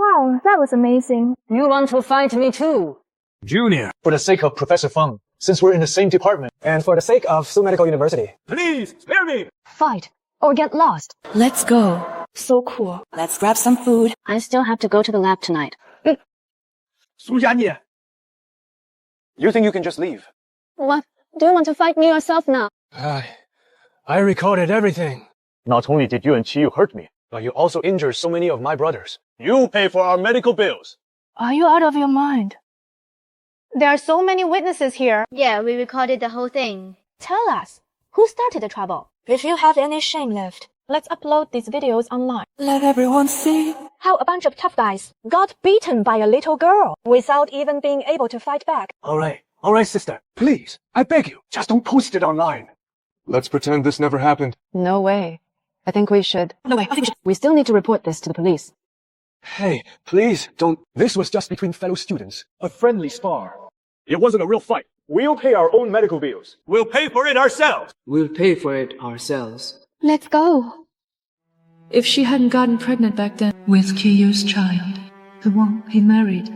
Wow, that was amazing. You want to fight me too? Junior. For the sake of Professor Feng, since we're in the same department. And for the sake of Sioux Medical University. Please, spare me! Fight or get lost. Let's go. So cool. Let's grab some food. I still have to go to the lab tonight. Jiani. You think you can just leave? What? Do you want to fight me yourself now? I recorded everything. Not only did you and Qiyu hurt me, But you also injured so many of my brothers. you pay for our medical bills. Are you out of your mind? There are so many witnesses here. Yeah, we recorded the whole thing. Tell us, who started the trouble? If you have any shame left, Let's upload these videos online. let everyone see. How a bunch of tough guys got beaten by a little girl without even being able to fight back. Alright, sister. Please, I beg you, just don't post it online. Let's pretend this never happened. No way. I think we should. No way, I think we should. We still need to report this to the police. Hey, please, don't. This was just between fellow students. A friendly spar. It wasn't a real fight. We'll pay our own medical bills. We'll pay for it ourselves. We'll pay for it ourselves. Let's go. If she hadn't gotten pregnant back then with Qiyu's child, the one he married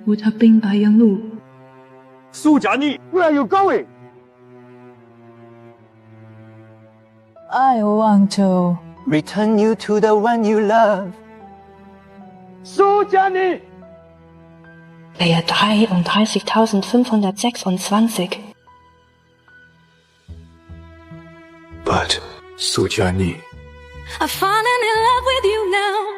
would have been by Young Lu. Jiani. Where are you going? I want to Return you to the one you love. Jiani! Layer 33.526. But, Jiani. I've fallen in love with you now.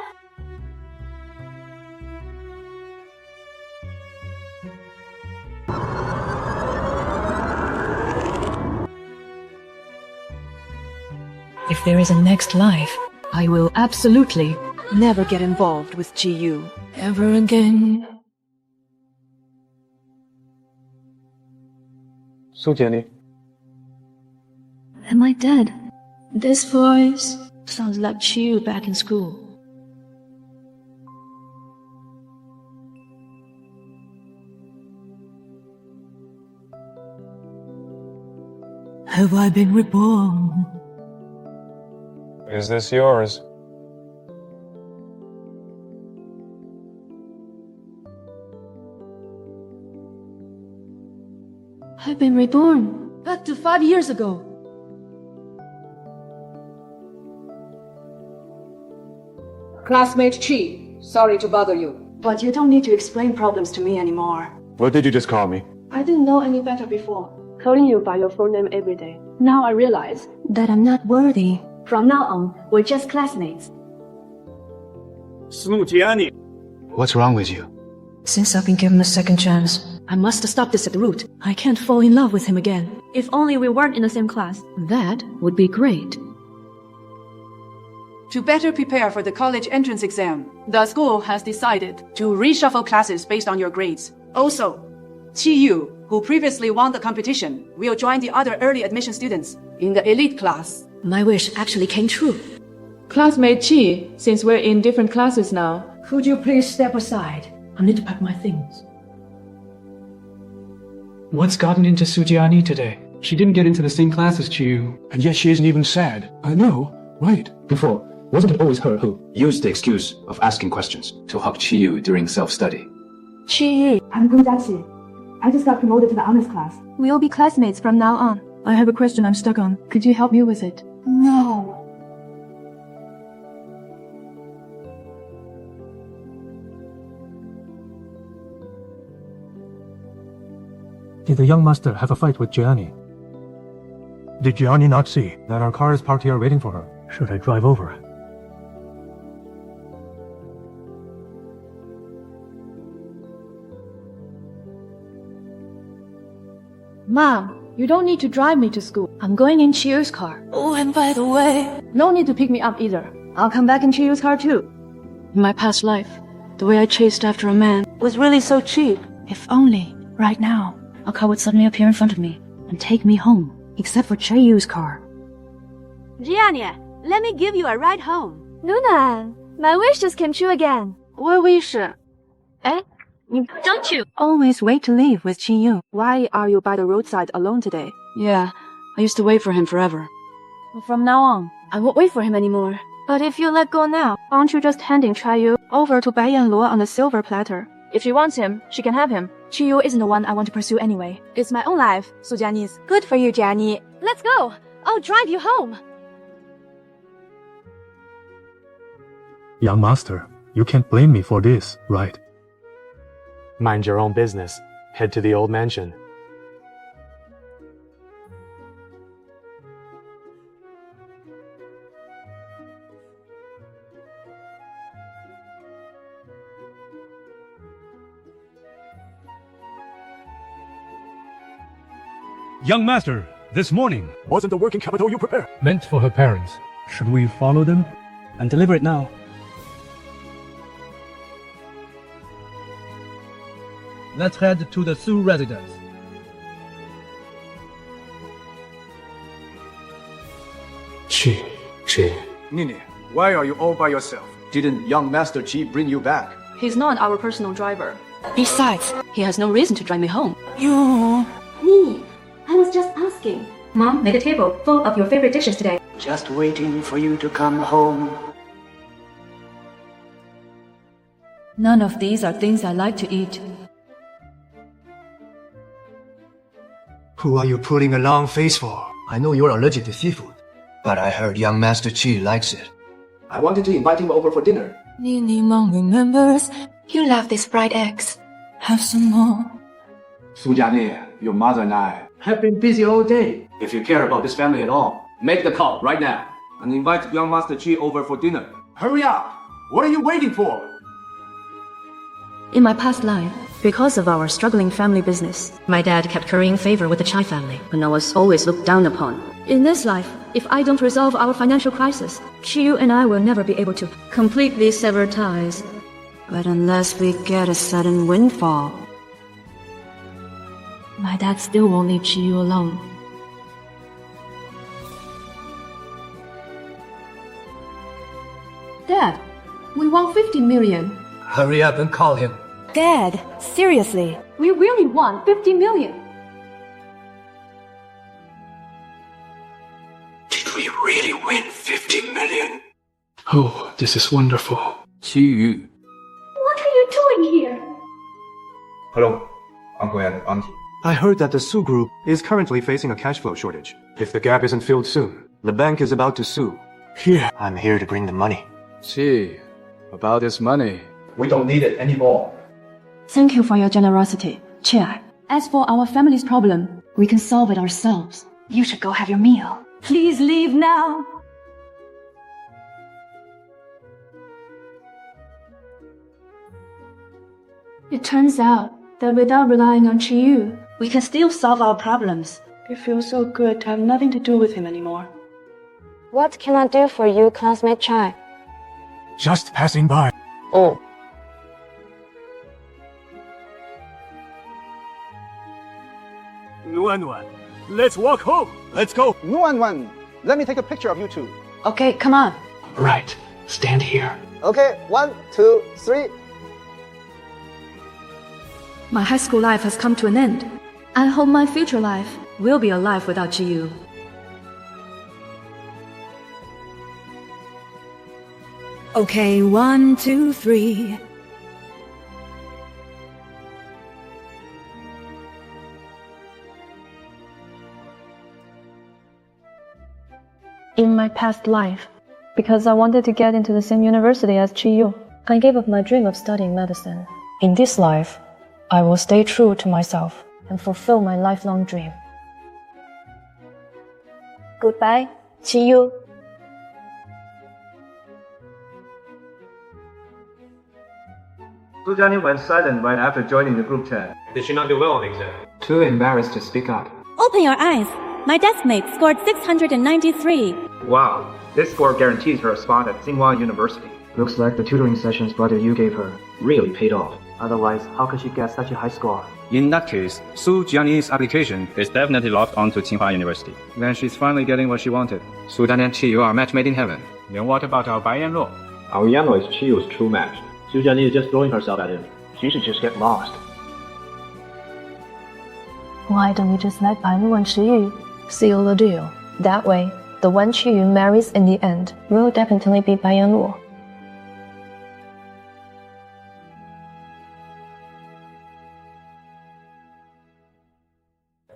If there is a next life, I will absolutely never get involved with Qiyu ever again. Jiani. Am I dead? This voice sounds like Qiyu back in school. Have I been reborn? Is this yours? I've been reborn. Back to 5 years ago. Classmate Chi, sorry to bother you. But you don't need to explain problems to me anymore. What did you just call me? I didn't know any better before, calling you by your full name every day. Now I realize that I'm not worthy. From now on, we're just classmates. Jiani. What's wrong with you? Since I've been given a second chance, I must stop this at the root. I can't fall in love with him again. If only we weren't in the same class. That would be great. To better prepare for the college entrance exam, the school has decided to reshuffle classes based on your grades. Also, Qiyu, who previously won the competition, will join the other early admission students in the elite class. My wish actually came true. Classmate Chi, since we're in different classes now, Could you please step aside? I need to pack my things. What's gotten into Jiani today? She didn't get into the same class as Qiyu. And yet she isn't even sad. I know, right. Before, wasn't it always her who used the excuse of asking questions to help Qiyu during self-study? Qiyu, I'm Gunjaxi. I just got promoted to the honors class. We'll be classmates from now on. I have a question I'm stuck on. Could you help me with it? No. Did the young master have a fight with Jiani? Did Jiani not see that our car is parked here waiting for her? Should I drive over? Mom, you don't need to drive me to school. I'm going in Chiyu's car. Oh, and by the way, no need to pick me up either. I'll come back in Chiyu's car too. In my past life, the way I chased after a man was really so cheap. If only, right now, a car would suddenly appear in front of me and take me home, except for Chiyu's car. Jiani, let me give you a ride home. Luna, my wish just came true again. What wish? Don't you always wait to leave with Qiyu? Why are you by the roadside alone today? Yeah, I used to wait for him forever. From now on, I won't wait for him anymore. But if you let go now, aren't you just handing Chiyu over to Bai Yanluo on a silver platter? If she wants him, she can have him. Chiyu isn't the one I want to pursue anyway. It's my own life, Su Jiani's. Good for you, Jiani. Let's go. I'll drive you home. Young master, you can't blame me for this, right? Mind your own business. Head to the old mansion. Young master, this morning wasn't the working capital you prepared. Meant for her parents. Should we follow them? And deliver it now. Let's head to the Su residence. Chi. Nini, why are you all by yourself? Didn't young Master Chi bring you back? He's not our personal driver. Besides, he has no reason to drive me home. Nini, I was just asking. Mom made a table full of your favorite dishes today. Just waiting for you to come home. None of these are things I like to eat. Who are you putting a long face for? I know you're allergic to seafood, but I heard young Master Chi likes it. I wanted to invite him over for dinner. Nini Mom remembers. You love these fried eggs. Have some more. Su Jiani, your mother and I have been busy all day. If you care about this family at all, make the call right now And invite young Master Chi over for dinner. Hurry up! What are you waiting for? In my past life, because of our struggling family business, my dad kept currying favor with the Chai family, and I was always looked down upon. In this life, if I don't resolve our financial crisis, Chiyu and I will never be able to completely sever ties. But unless we get a sudden windfall, my dad still won't leave Chiyu alone. Dad, we want 50 million. Hurry up and call him. Dad, seriously. We really want 50 million. Did we really win 50 million? Oh, this is wonderful. Qiyu. What are you doing here? Hello, Uncle and Auntie. I heard that the Su Group is currently facing a cash flow shortage. If the gap isn't filled soon, the bank is about to sue. Here. I'm here to bring the money. Gee, about this money. We don't need it anymore. Thank you for your generosity, Chia. As for our family's problem, we can solve it ourselves. You should go have your meal. Please leave now. It turns out that without relying on Chiyu, we can still solve our problems. it feels so good to have nothing to do with him anymore. What can I do for you, classmate Chai? Just passing by. Oh. Nuan, let's walk home. Let's go. Nuan, let me take a picture of you two. Okay, come on. Right. Stand here. Okay, 1, 2, 3. My high school life has come to an end. I hope my future life will be a life without Chiyu. Okay, 1, 2, 3. In my past life, because I wanted to get into the same university as Chiyu, I gave up my dream of studying medicine. In this life, I will stay true to myself and fulfill my lifelong dream. Goodbye, Chiyu. Su Jiani went silent right after joining the group chat. Did she not do well on the exam? Too embarrassed to speak up. Open your eyes. My deskmate scored 693. Wow, this score guarantees her a spot at Tsinghua University. Looks like the tutoring sessions brother you gave her really paid off. Otherwise, how could she get such a high score? In that case, Su Jiani's application is definitely locked onto Tsinghua University. Then she's finally getting what she wanted. Su Jian and Qiyu are match made in heaven. Then what about our Bai Yanluo? Our Yanluo is Qiyu's true match. Su Jiani is just throwing herself at him. She should just get lost. Why don't we just let Bai Lu and Chiyu seal the deal? That way, the one Qiyu marries in the end will definitely be Bai Yanluo.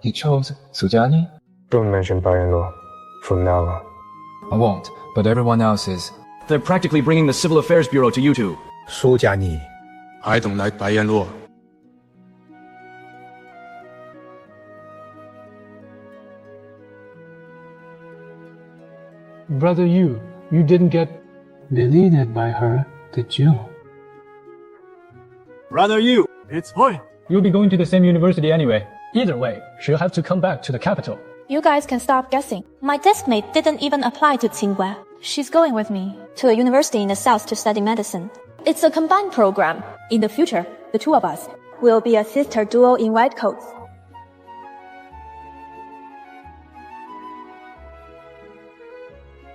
You chose Sujani? Don't mention Bai Yanluo from now on. I won't, but everyone else is. They're practically bringing the Civil Affairs Bureau to you two. Su Jiani. I don't like Bai Yanluo. Brother you didn't get deleted by her, did you? Brother you, it's fine. You'll be going to the same university anyway. Either way, she'll have to come back to the capital. You guys can stop guessing. My deskmate didn't even apply to Tsinghua. She's going with me to a university in the south to study medicine. It's a combined program. In the future, the two of us will be a sister duo in white coats.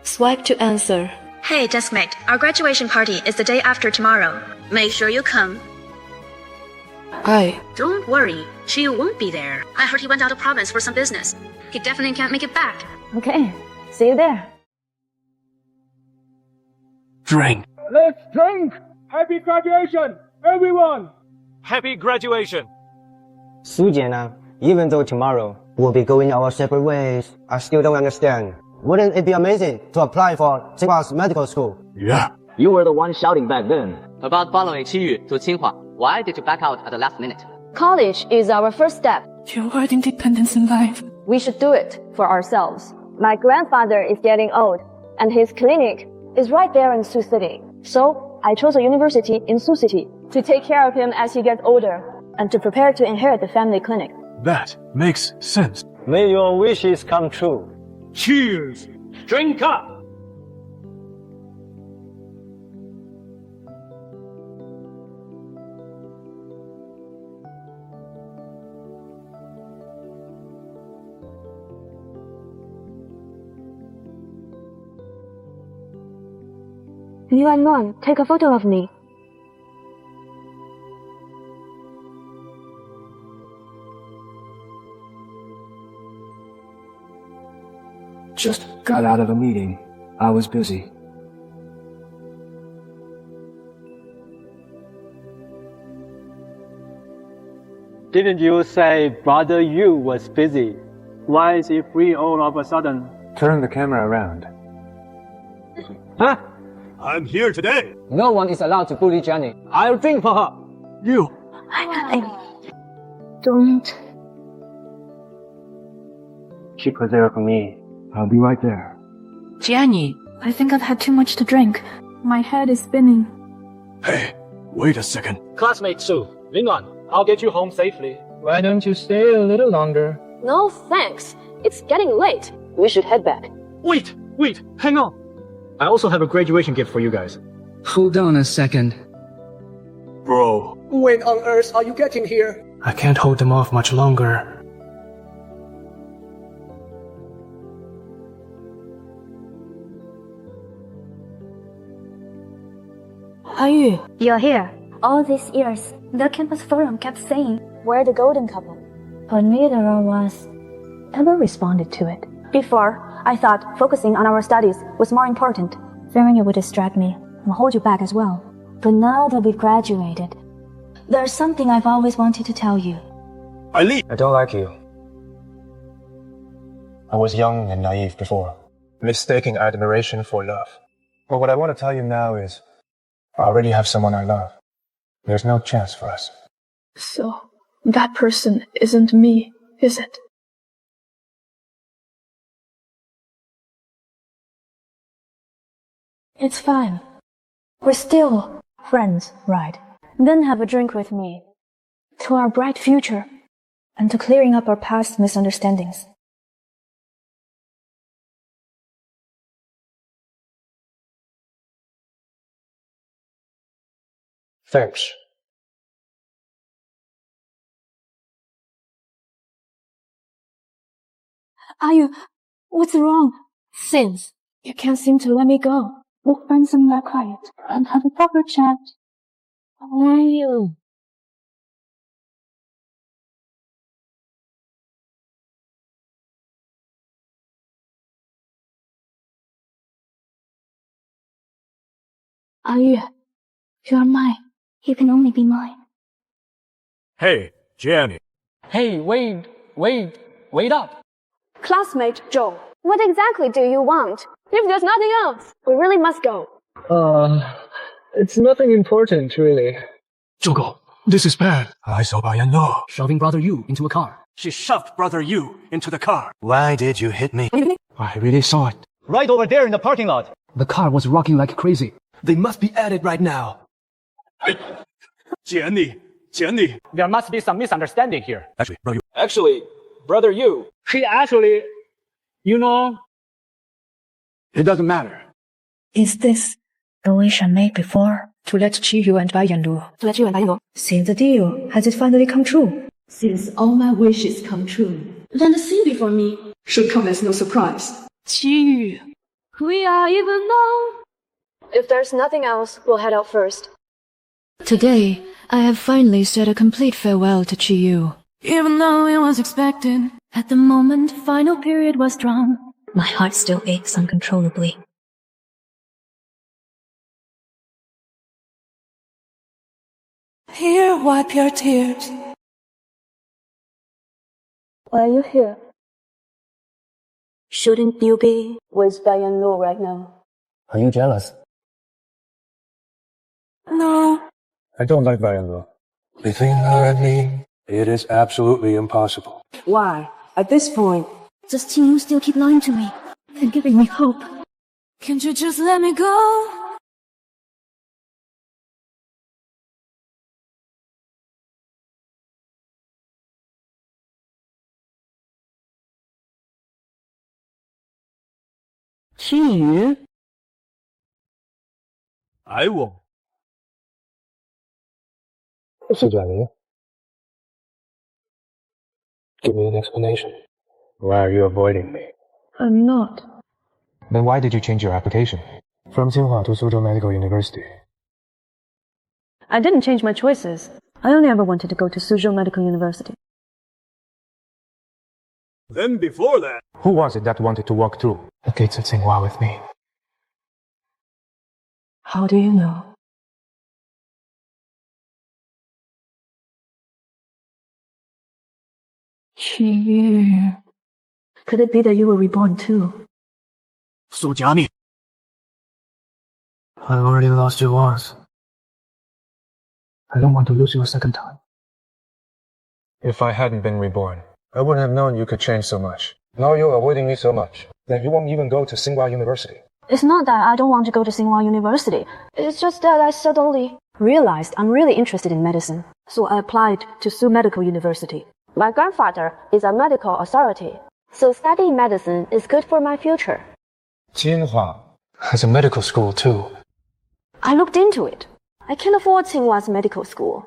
Swipe to answer. Hey, deskmate, our graduation party is the day after tomorrow. Make sure you come. Don't worry, Qiyu won't be there. I heard he went out of province for some business. He definitely can't make it back. Okay, see you there. Drink. Let's drink! Happy graduation, everyone! Happy graduation! Su Jiana, even though tomorrow we'll be going our separate ways, I still don't understand. Wouldn't it be amazing to apply for Tsinghua's medical school? Yeah. You were the one shouting back then about following Qiyu to Tsinghua. Why did you back out at the last minute? College is our first step. Toward independence in life. We should do it for ourselves. My grandfather is getting old, and his clinic is right there in Sioux City. So I chose a university in Sioux City to take care of him as he gets older and to prepare to inherit the family clinic. That makes sense. May your wishes come true. Cheers! Drink up! Yuan Luan, take a photo of me. Just got out of a meeting. I was busy. Didn't you say brother you was busy? Why is he free all of a sudden? Turn the camera around. Huh? I'm here today. No one is allowed to bully Jiani. I'll drink for her. You. Don't. Keep her there for me. I'll be right there. Jiani, I think I've had too much to drink. My head is spinning. Hey, wait a second. Classmate Su, Lingan, I'll get you home safely. Why don't you stay a little longer? No thanks. It's getting late. We should head back. Wait, hang on. I also have a graduation gift for you guys. Hold on a second. Bro. When on earth are you getting here? I can't hold them off much longer. Hanyu, You're here. All these years, the campus forum kept saying we're the golden couple. But neither of us ever responded to it. Before, I thought focusing on our studies was more important, fearing it would distract me and hold you back as well. But now that we've graduated, there's something I've always wanted to tell you. I don't like you. I was young and naive before, mistaking admiration for love. But what I want to tell you now is, I already have someone I love. There's no chance for us. So, that person isn't me, is it? It's fine. We're still friends, right? Then have a drink with me. To our bright future, and to clearing up our past misunderstandings. Thanks. What's wrong? Since you can't seem to let me go, we'll find somewhere quiet and have a proper chat. Ayu. Yu, you are mine. You can only be mine. Hey, Jiani. Hey, wait up. Classmate Joe, what exactly do you want? If there's nothing else, we really must go. It's nothing important, really. 周狗, this is bad. I saw Bayan Shoving brother Yu into a car. She shoved brother Yu into the car. Why did you hit me? I really saw it. Right over there in the parking lot. The car was rocking like crazy. They must be at it right now. Jiani. There must be some misunderstanding here. Actually, brother Yu. She actually, It doesn't matter. Is this the wish I made before? To let Qiyu and Baiyanlu seal the deal. Has it finally come true? Since all my wishes come true, then the scene before me should come as no surprise. Qiyu. We are even now. If there's nothing else, we'll head out first. Today, I have finally said a complete farewell to Qiyu. Even though it was expected, at the moment final period was drawn, my heart still aches uncontrollably. Here, wipe your tears. Why are you here? Shouldn't you be? With Bayan right now. Are you jealous? No. I don't like Bayan. Between her and me, it is absolutely impossible. Why? At this point, Does Qiyu still keep lying to me and giving me hope? Can't you just let me go? Qiyu? I won't. Jiani, give me an explanation. Why are you avoiding me? I'm not. Then why did you change your application? From Tsinghua to Suzhou Medical University. I didn't change my choices. I only ever wanted to go to Suzhou Medical University. Then before that, Who was it that wanted to walk through the gates of Tsinghua with me? How do you know? Qiyu. Could it be that you were reborn too? Su Jiani. I already lost you once. I don't want to lose you a second time. If I hadn't been reborn, I wouldn't have known you could change so much. Now you're avoiding me so much that you won't even go to Tsinghua University. It's not that I don't want to go to Tsinghua University. It's just that I suddenly realized I'm really interested in medicine. So I applied to Su Medical University. My grandfather is a medical authority, so studying medicine is good for my future. Tsinghua has a medical school too. I looked into it. I can't afford Tsinghua's medical school.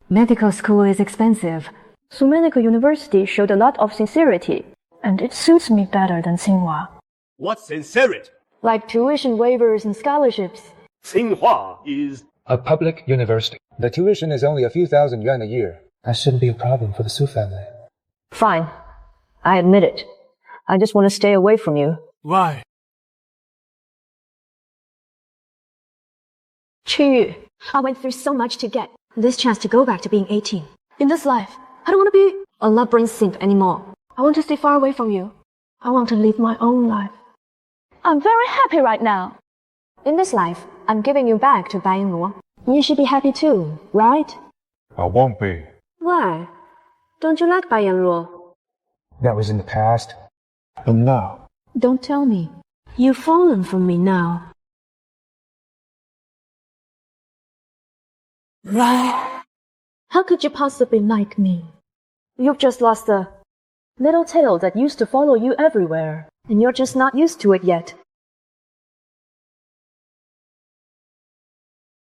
Medical school is expensive. Su Medical University showed a lot of sincerity, and it suits me better than Tsinghua. What's sincerity? Like tuition waivers and scholarships. Tsinghua is a public university. The tuition is only a few thousand yuan a year. That shouldn't be a problem for the Su family. Fine. I admit it. I just want to stay away from you. Why? Qiyu, I went through so much to get this chance to go back to being 18. In this life, I don't want to be a love-brain simp anymore. I want to stay far away from you. I want to live my own life. I'm very happy right now. In this life, I'm giving you back to Bai Yinluo. You should be happy too, right? I won't be. Why? Don't you like Bai Yinluo? That was in the past. But now. Don't tell me. You've fallen from me now. Right. How could you possibly like me? You've just lost the little tail that used to follow you everywhere, and you're just not used to it yet.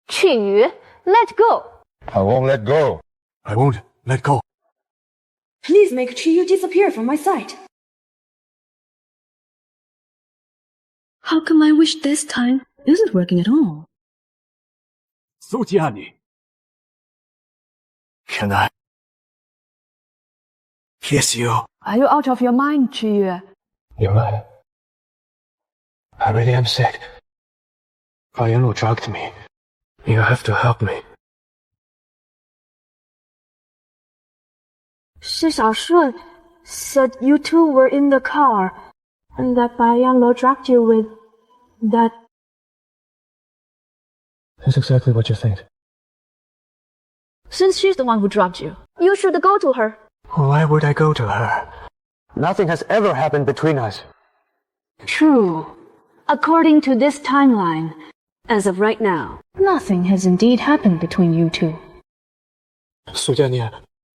Qiyu, let go! I won't let go. I won't let go. Please make Qiyu disappear from my sight. How come my wish this time isn't working at all? Su Jiani. Can I kiss you? Are you out of your mind, Qiyu? You're right. I really am sick. Ayano drugged me. You have to help me. 施小顺 said you two were in the car, and that Bayanlo drugged you with that. That's exactly what you think. Since she's the one who drugged you, You should go to her. Why would I go to her? Nothing has ever happened between us. True. According to this timeline, as of right now. nothing has indeed happened between you two. Su Jiani,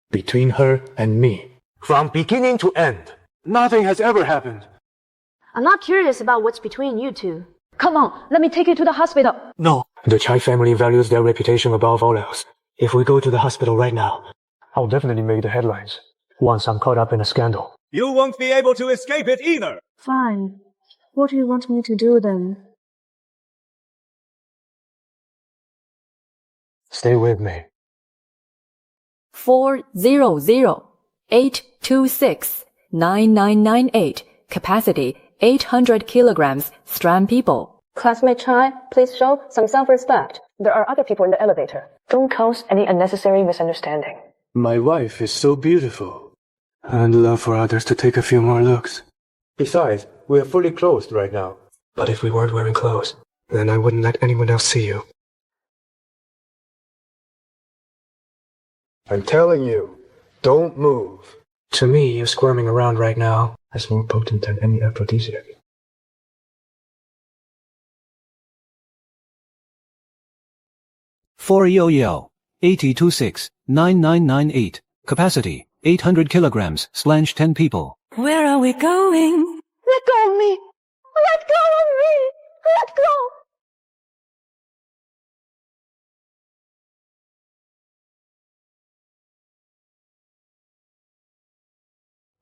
between her and me, from beginning to end, nothing has ever happened. I'm not curious about what's between you two. Come on, let me take you to the hospital. No. The Chai family values their reputation above all else. If we go to the hospital right now, I'll definitely make the headlines once I'm caught up in a scandal. You won't be able to escape it either. Fine. What do you want me to do then? Stay with me. 400-826-9998. Capacity 800 kilograms. Strand people. Classmate Chai, please show some self-respect. There are other people in the elevator. Don't cause any unnecessary misunderstanding. My wife is so beautiful. I'd love for others to take a few more looks. Besides, we are fully clothed right now. But if we weren't wearing clothes, then I wouldn't let anyone else see you. I'm telling you, don't move. To me, you squirming around right now is more potent than any aphrodisiac. For Yo-Yo, 8026-9998. Capacity 800 kilograms. / 10 people. Where are we going? Let go of me! Let go of me! Let go!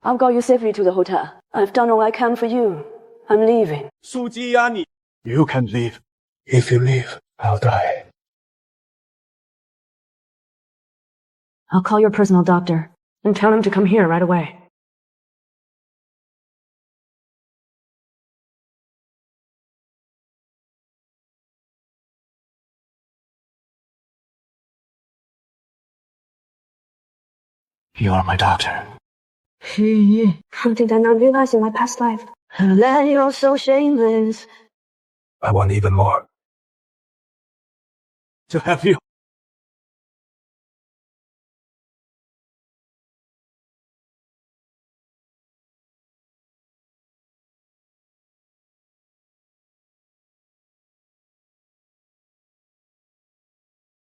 I'll got you safely to the hotel. I've done all I can for you. I'm leaving. Su Jiani. You can leave. If you leave, I'll die. I'll call your personal doctor and tell him to come here right away. You are my doctor. How did I not realize in my past life that you're so shameless? I want even more. To have you.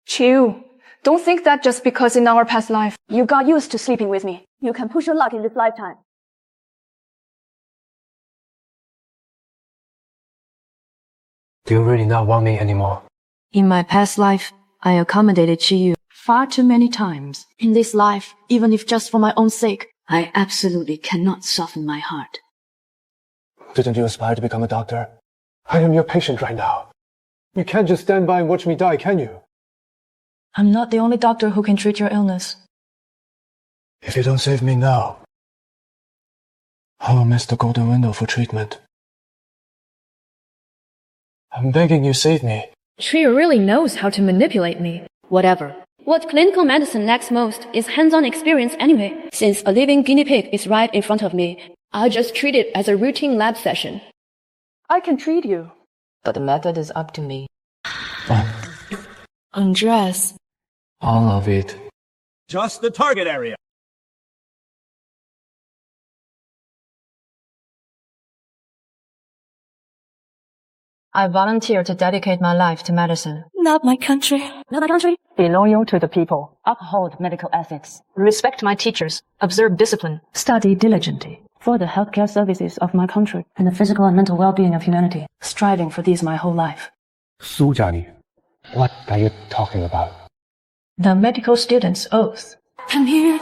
Chiu, don't think that just because in our past life you got used to sleeping with me, you can push your luck in this lifetime. Do you really not want me anymore? In my past life, I accommodated Chiyu far too many times. In this life, even if just for my own sake, I absolutely cannot soften my heart. Didn't you aspire to become a doctor? I am your patient right now. You can't just stand by and watch me die, can you? I'm not the only doctor who can treat your illness. If you don't save me now, I will miss the golden window for treatment. I'm begging you, save me. Chiyu really knows how to manipulate me. Whatever. What clinical medicine lacks most is hands-on experience anyway. Since a living guinea pig is right in front of me, I'll just treat it as a routine lab session. I can treat you. But the method is up to me. Undress. All of it. Just the target area. I volunteer to dedicate my life to medicine. Not my country. Not my country. Be loyal to the people. Uphold medical ethics. Respect my teachers. Observe discipline. Study diligently. For the healthcare services of my country and the physical and mental well-being of humanity. Striving for these my whole life. Su Jiani, what are you talking about? The medical student's oath. Come here.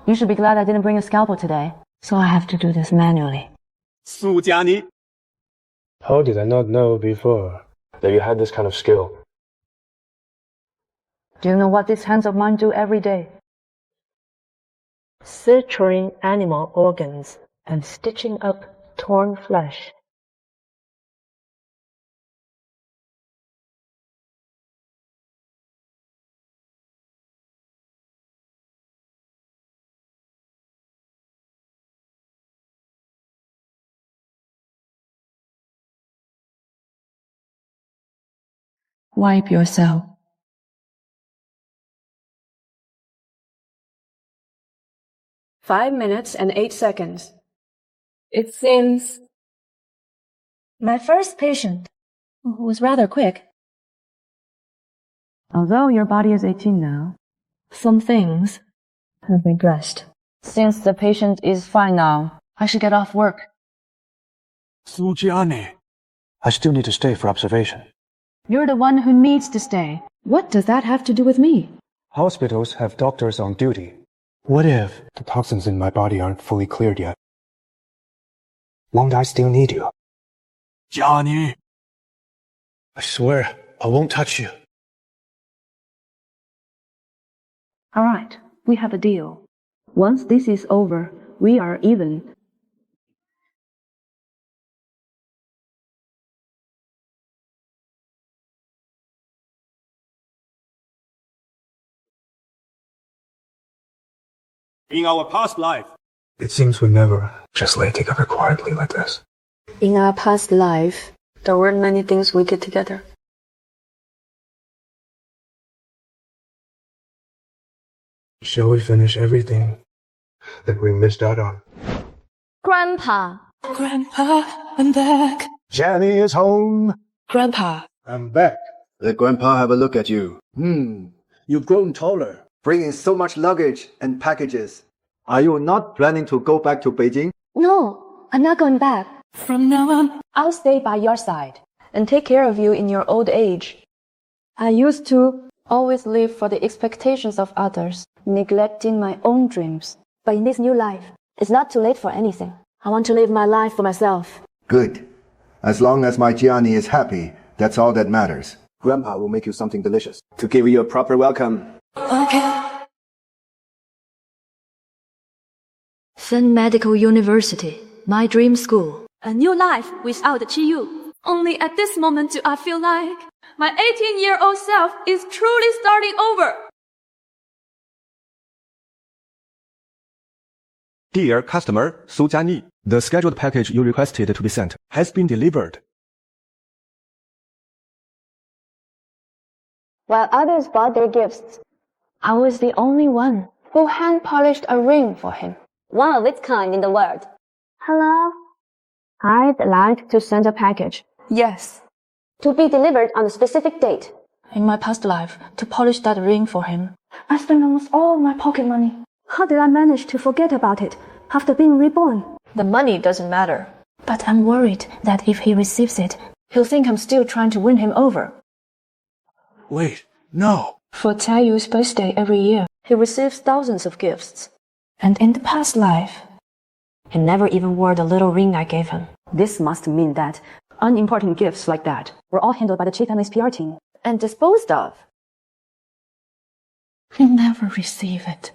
You should be glad I didn't bring a scalpel today. So I have to do this manually. Su Jiani. How did I not know before that you had this kind of skill? Do you know what these hands of mine do every day? Suturing animal organs. and stitching up torn flesh. Wipe yourself. Five minutes and 8 seconds. It seems My first patient was rather quick. Although your body is 18 now, Some things have regressed. Since the patient is fine now, I should get off work. Jiani. I still need to stay for observation. you're the one who needs to stay. What does that have to do with me? Hospitals have doctors on duty. What if the toxins in my body aren't fully cleared yet? Won't I still need you? Jiani. I swear, I won't touch you. All right, we have a deal. Once this is over, we are even. In our past life. It seems we never just lay together quietly like this. In our past life, there weren't many things we did together. Shall we finish everything that we missed out on? Grandpa. Grandpa, I'm back. Jiani is home. Grandpa. I'm back. Let Grandpa have a look at you. You've grown taller. Bringing so much luggage and packages. Are you not planning to go back to Beijing? No, I'm not going back. From now on, I'll stay by your side and take care of you in your old age. I used to Always live for the expectations of others, neglecting my own dreams. But in this new life, it's not too late for anything. I want to live my life for myself. Good. As long as my Jiani is happy, that's all that matters. Grandpa will make you something delicious to give you a proper welcome. okay. Sun Medical University, my dream school. a new life without Qiyu. Only at this moment do I feel like my 18-year-old self is truly starting over. Dear customer, Su Jiani, the scheduled package you requested to be sent has been delivered. While others bought their gifts, I was the only one who hand-polished a ring for him. One of its kind in the world. Hello? I'd like to send a package. Yes. To be delivered on a specific date. In my past life, to polish that ring for him. I spent almost all my pocket money. How did I manage to forget about it after being reborn? The money doesn't matter. But I'm worried that if he receives it, he'll think I'm still trying to win him over. Wait, no. For Taiyu's birthday every year, he receives thousands of gifts. And in the past life, he never even wore the little ring I gave him. This must mean that unimportant gifts like that were all handled by the Chi family's PR team and disposed of. He'll never receive it.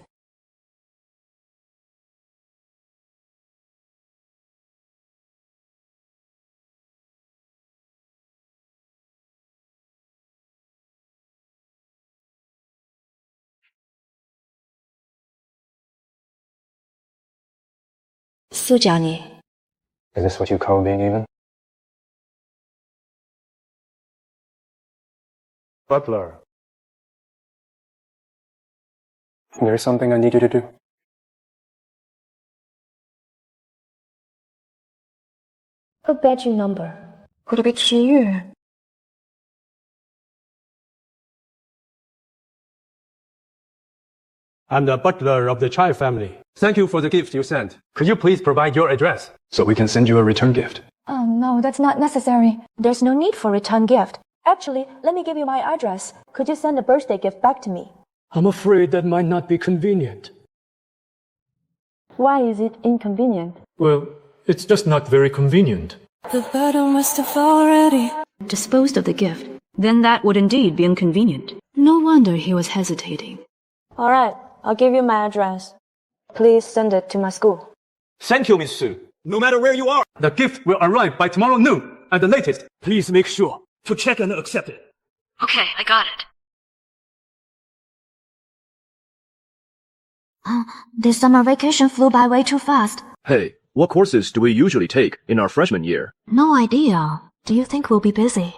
Su Jiani. Is this what you call being even? Butler. There's something I need you to do. A badging number. Could it be Qiyu? I'm the butler of the Chai family. Thank you for the gift you sent. Could you please provide your address? So we can send you a return gift. Oh no, that's not necessary. There's no need for return gift. Actually, let me give you my address. Could you send a birthday gift back to me? I'm afraid that might not be convenient. Why is it inconvenient? Well, it's just not very convenient. The battle must have already disposed of the gift. Then that would indeed be inconvenient. No wonder he was hesitating. Alright, I'll give you my address. Please send it to my school. Thank you, Miss Su. No matter where you are, The gift will arrive by tomorrow noon at the latest. please make sure to check and accept it. Okay, I got it. This summer vacation flew by way too fast. Hey, what courses do we usually take in our freshman year? No idea. Do you think we'll be busy?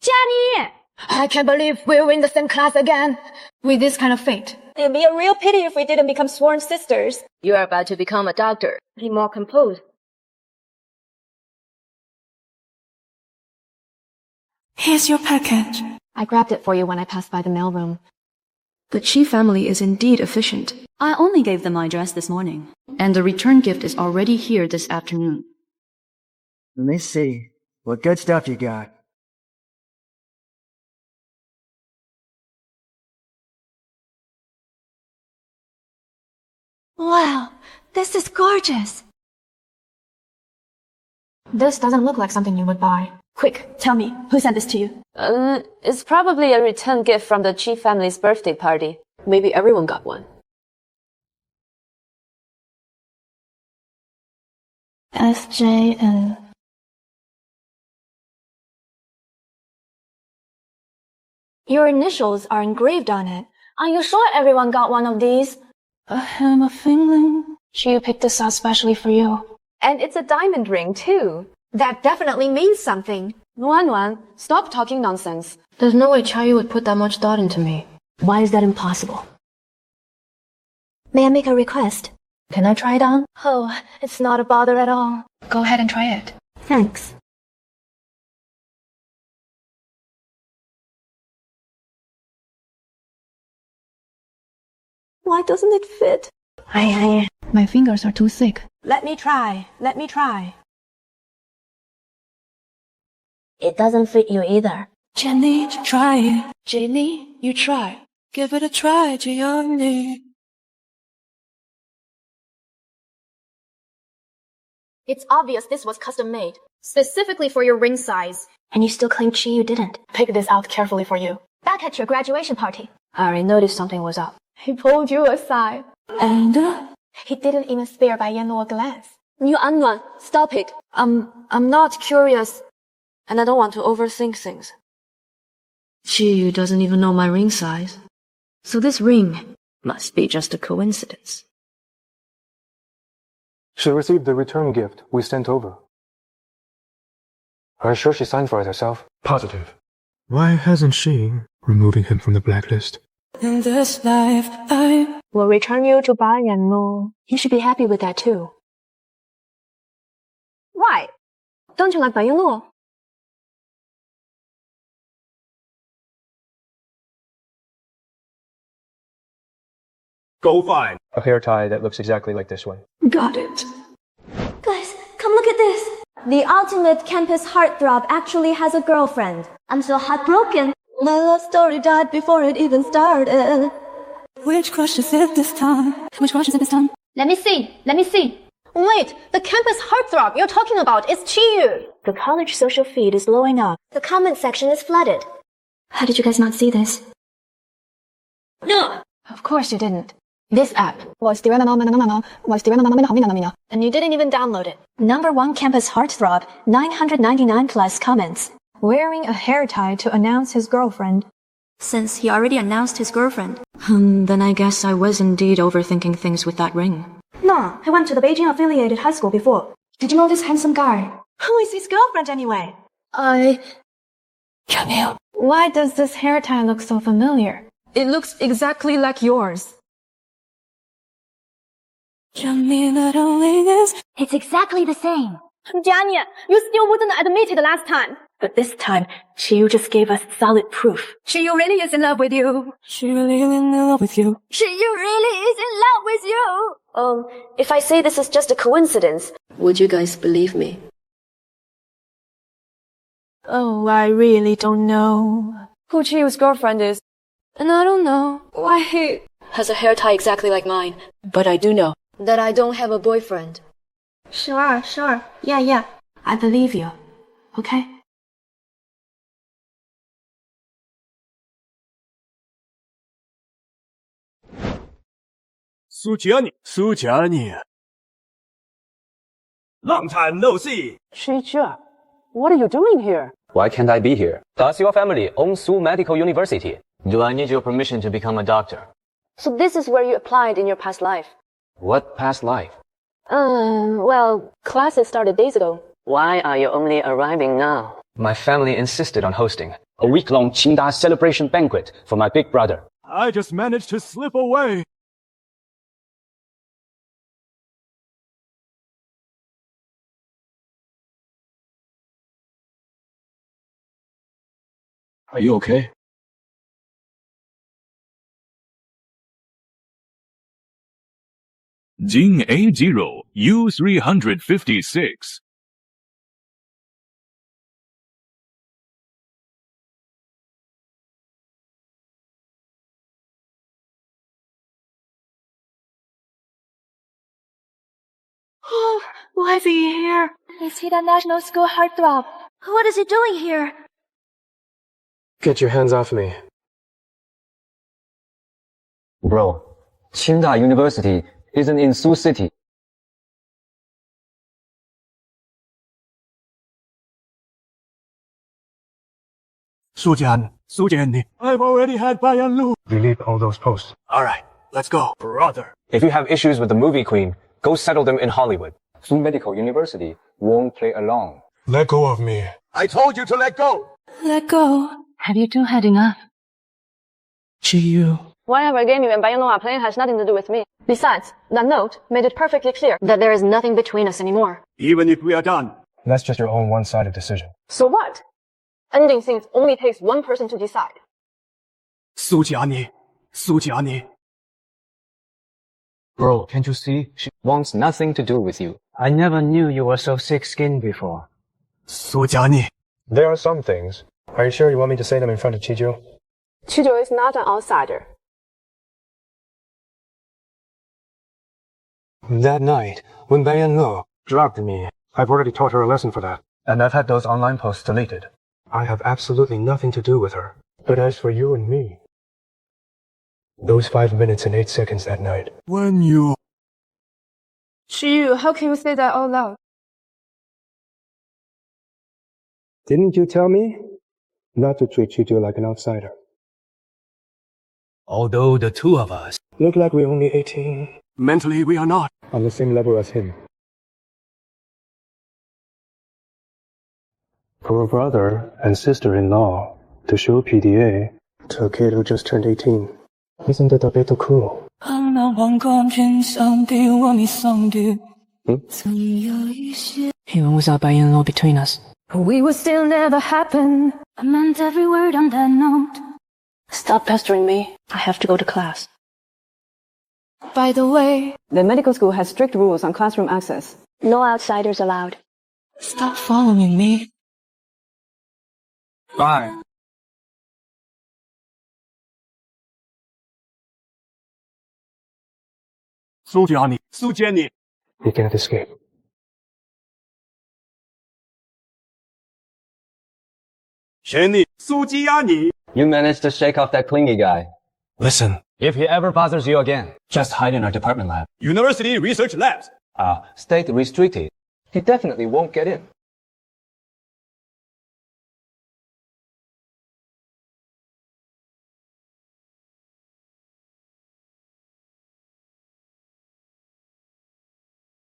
Jiani! I can't believe we're in the same class again. With this kind of fate. It'd be a real pity if we didn't become sworn sisters. You are about to become a doctor. Be more composed. Here's your package. I grabbed it for you when I passed by the mailroom. The Chi family is indeed efficient. I only gave them my address this morning. And the return gift is already here this afternoon. Let me see. What good stuff you got? Wow, this is gorgeous. This doesn't look like something you would buy. Quick, tell me, who sent this to you? It's probably a return gift from the Chi family's birthday party. Maybe everyone got one. SJN. Your initials are engraved on it. Are you sure everyone got one of these? I have a feeling she picked this out specially for you. And it's a diamond ring, too. That definitely means something. Nuan, stop talking nonsense. There's no way Chayu would put that much thought into me. Why is that impossible? May I make a request? Can I try it on? Oh, it's not a bother at all. Go ahead and try it. Thanks. Why doesn't it fit? My fingers are too thick. Let me try. It doesn't fit you either. Jenny, try it. Jenny, you try. Give it a try, Jiani. It's obvious this was custom made, specifically for your ring size. And you still claim Chi you didn't. Pick this out carefully for you. Back at your graduation party. I already noticed something was up. He pulled you aside. And, he didn't even spare Bai Yanluo a glance. Nuan, stop it. I'm not curious. And I don't want to overthink things. Chiyu doesn't even know my ring size. So this ring must be just a coincidence. She received the return gift we sent over. Are you sure she signed for it herself? Positive. Why hasn't she? Removing him from the blacklist. in this life, I will return you to Bai Yanluo. You should be happy with that too. Why? Don't you like Bai Yanluo? Go find a hair tie that looks exactly like this one. got it. Guys, come look at this. The ultimate campus heartthrob actually has a girlfriend. I'm so heartbroken. My love story died before it even started. Which crush is it this time? Which crush is it this time? Let me see. Wait, the campus heartthrob you're talking about is Chiyu. The college social feed is blowing up. The comment section is flooded. How did you guys not see this? No. Of course you didn't. This app was and you didn't even download it. #1 campus heartthrob, 999 plus comments. Wearing a hair tie to announce his girlfriend. Since he already announced his girlfriend. Then I guess I was indeed overthinking things with that ring. No, I went to the Beijing affiliated high school before. Did you know this handsome guy? Who is his girlfriend anyway? Camille. Why does this hair tie look so familiar? It looks exactly like yours. Jiani, that only is. It's exactly the same. Jiani, you still wouldn't admit it last time. But this time, Chiyu just gave us solid proof. Chiyu really is in love with you. She really in love with you. Chiyu really is in love with you. If I say this is just a coincidence, would you guys believe me? Oh, I really don't know who Chiyu's girlfriend is. And I don't know why he has a hair tie exactly like mine. But I do know that I don't have a boyfriend. Sure. Yeah. I believe you. Okay? Su Jiani. Long time no see. Teacher, what are you doing here? Why can't I be here? Does your family own Seoul Medical University? Do I need your permission to become a doctor? So this is where you applied in your past life? What past life? Well, classes started days ago. Why are you only arriving now? My family insisted on hosting a week-long Qingda celebration banquet for my big brother. I just managed to slip away. Are you okay? Jing A0 U356. Oh, why is he here? Is he the national school heartthrob? What is he doing here? Get your hands off me. Bro, Qingda University isn't in Sioux City. Jiani, I've already had Bayan Lu. Delete all those posts. Alright, let's go, brother. If you have issues with the movie queen, go settle them in Hollywood. Seoul Medical University won't play along. Let go of me. I told you to let go. Let go. Have you two had enough? Chiyu. Whatever game you and Bayano are playing has nothing to do with me. Besides, that note made it perfectly clear that there is nothing between us anymore. Even if we are done. That's just your own one-sided decision. So what? Ending things only takes one person to decide. Jiani. Bro, can't you see? She wants nothing to do with you. I never knew you were so thick-skinned before. Jiani. There are some things. Are you sure you want me to say them in front of Chijo? Chijo is not an outsider. That night, when Bayan Lu dropped me, I've already taught her a lesson for that. and I've had those online posts deleted. I have absolutely nothing to do with her. But as for you and me, those 5 minutes and 8 seconds that night. When you... Chiyu, how can you say that out loud? Didn't you tell me not to treat Chijo like an outsider? Although the two of us look like we're only 18. Mentally, we are not on the same level as him. For a brother and sister-in-law to show PDA to a kid who just turned 18. Isn't it a bit cool? Even without Bayan law between us, We will still never happen. I meant every word on that note. Stop pestering me. I have to go to class. By the way, the medical school has strict rules on classroom access. No outsiders allowed. stop following me. Bye. Jiani. He can't escape. Jiani. You managed to shake off that clingy guy. Listen, If he ever bothers you again, just hide in our department lab. University research labs. State restricted. He definitely won't get in.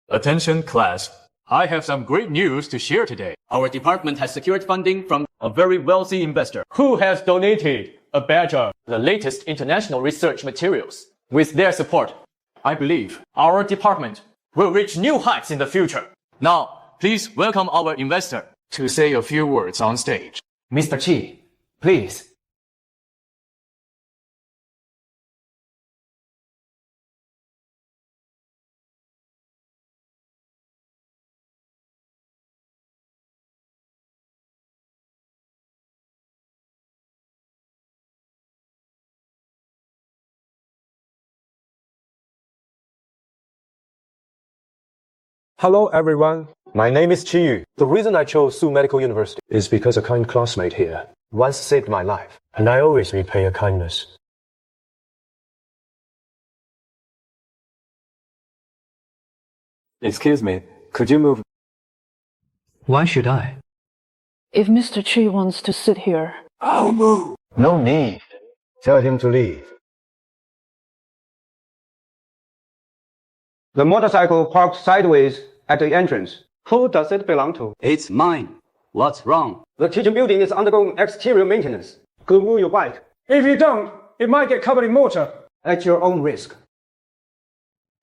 Attention class. I have some great news to share today. Our department has secured funding from a very wealthy investor who has donated a batch of the latest international research materials. With their support, I believe our department will reach new heights in the future. Now, please welcome our investor to say a few words on stage. Mr. Chi, please. Hello everyone, my name is Chiyu. The reason I chose Seoul Medical University is because a kind classmate here once saved my life, and I always repay a kindness. Excuse me, could you move Why should I? If Mr. Chi wants to sit here. I'll move. No need. Tell him to leave. The motorcycle parked sideways at the entrance. Who does it belong to? It's mine. What's wrong? The teaching building is undergoing exterior maintenance. Go move your bike. If you don't, it might get covered in mortar. At your own risk.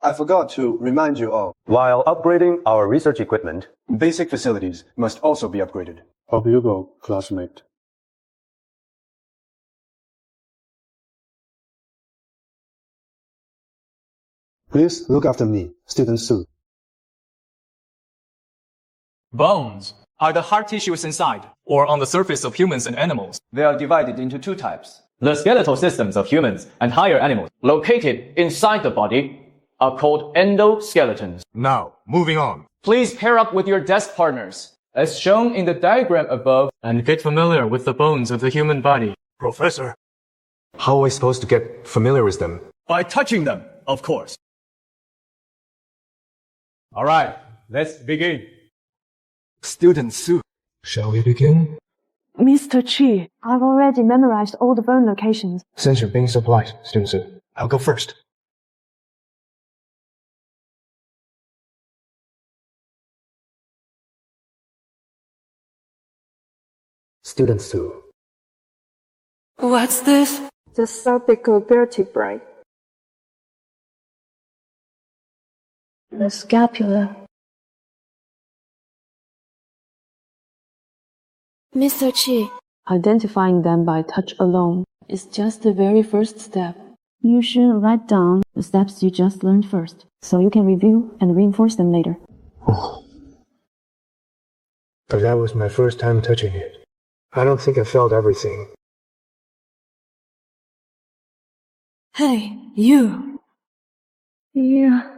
I forgot to remind you all. While upgrading our research equipment, basic facilities must also be upgraded. Off you go, classmate. Please look after me, Student Su. Bones are the hard tissues inside, or on the surface of humans and animals. They are divided into two types. The skeletal systems of humans and higher animals, located inside the body, are called endoskeletons. Now, moving on. Please pair up with your desk partners, as shown in the diagram above, and get familiar with the bones of the human body. Professor. How are we supposed to get familiar with them? By touching them, of course. All right, let's begin. Student Su. Shall we begin? Mr. Chi, I've already memorized all the bone locations. Since you're being so polite, Student Su, I'll go first. Student Su. What's this? The cervical vertebrae. The scapula. Mr. Chi. Identifying them by touch alone is just the very first step. You should write down the steps you just learned first, so you can review and reinforce them later. But that was my first time touching it. I don't think I felt everything. Hey, you. Yeah.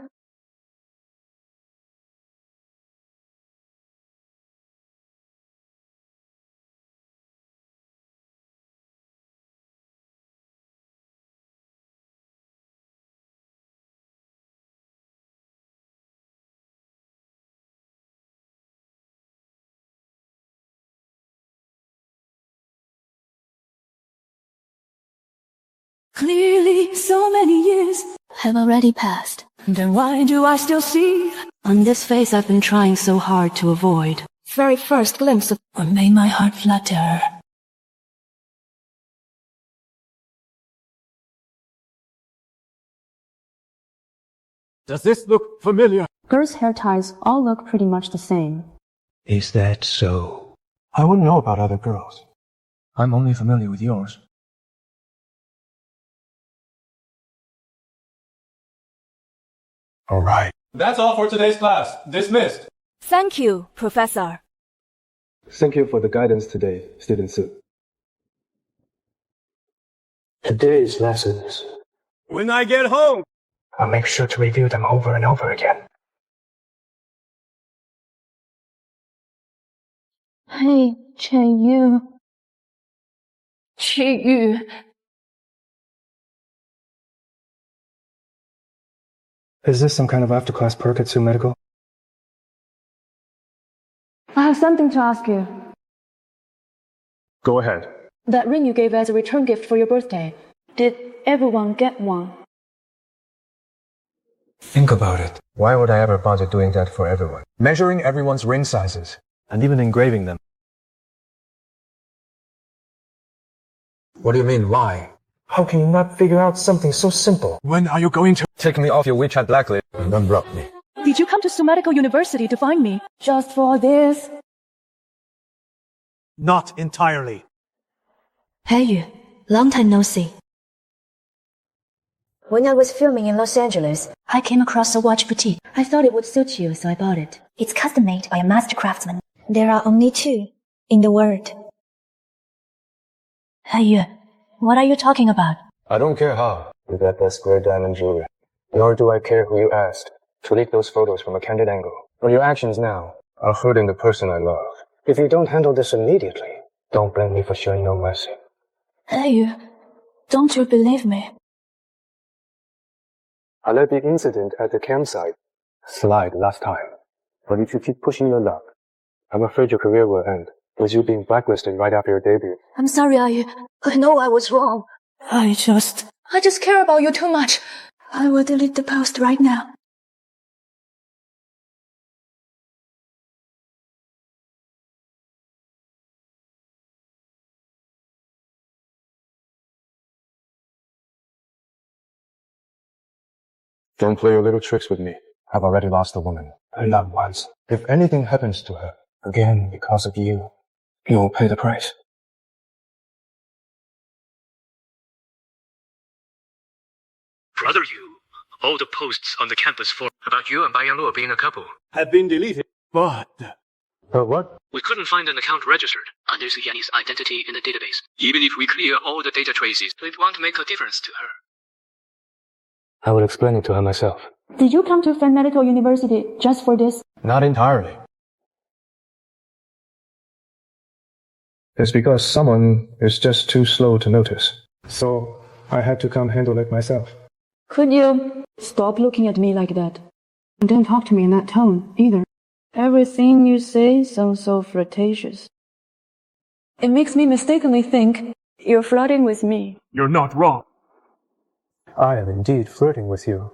Clearly, so many years have already passed. Then why do I still see on this face I've been trying so hard to avoid? Very first glimpse of what made my heart flutter. Does this look familiar? Girls' hair ties all look pretty much the same. Is that so? I wouldn't know about other girls. I'm only familiar with yours. All right. That's all for today's class. Dismissed. Thank you, Professor. Thank you for the guidance today, Student Su. Today's lessons. When I get home. I'll make sure to review them over and over again. Hey, Chen Yu. Chi Yu. Is this some kind of after-class perk at Su Medical? I have something to ask you. Go ahead. That ring you gave as a return gift for your birthday, did everyone get one? Think about it. Why would I ever bother doing that for everyone? Measuring everyone's ring sizes. And even engraving them. What do you mean, why? How can you not figure out something so simple? When are you going to take me off your WeChat blacklist and unblock me? Did you come to Su Medical University to find me? Just for this? Not entirely. Hey Yu, long time no see. When I was filming in Los Angeles, I came across a watch boutique. I thought it would suit you, so I bought it. it's custom made by a master craftsman. There are only 2 in the world. Hey Yu, what are you talking about? I don't care how you got that square diamond jewelry. Nor do I care who you asked to leak those photos from a candid angle. But your actions now are hurting the person I love. If you don't handle this immediately, don't blame me for showing no mercy. Hey Yu, don't you believe me? I let the incident at the campsite slide last time. But if you keep pushing your luck, I'm afraid your career will end with you being blacklisted right after your debut. I'm sorry, I know I was wrong. I just care about you too much. I will delete the post right now. Don't play your little tricks with me. I've already lost a woman I loved once. If anything happens to her again because of you, you will pay the price. Brother Yu, all the posts on the campus forum about you and Bai Yanluo being a couple have been deleted, but... what? We couldn't find an account registered under Jiani's identity in the database. Even if we clear all the data traces, it won't make a difference to her. I will explain it to her myself. Did you come to Fan Medical University just for this? Not entirely. It's because someone is just too slow to notice. So I had to come handle it myself. Could you stop looking at me like that? And don't talk to me in that tone, either. Everything you say sounds so flirtatious. It makes me mistakenly think you're flirting with me. You're not wrong. I am indeed flirting with you.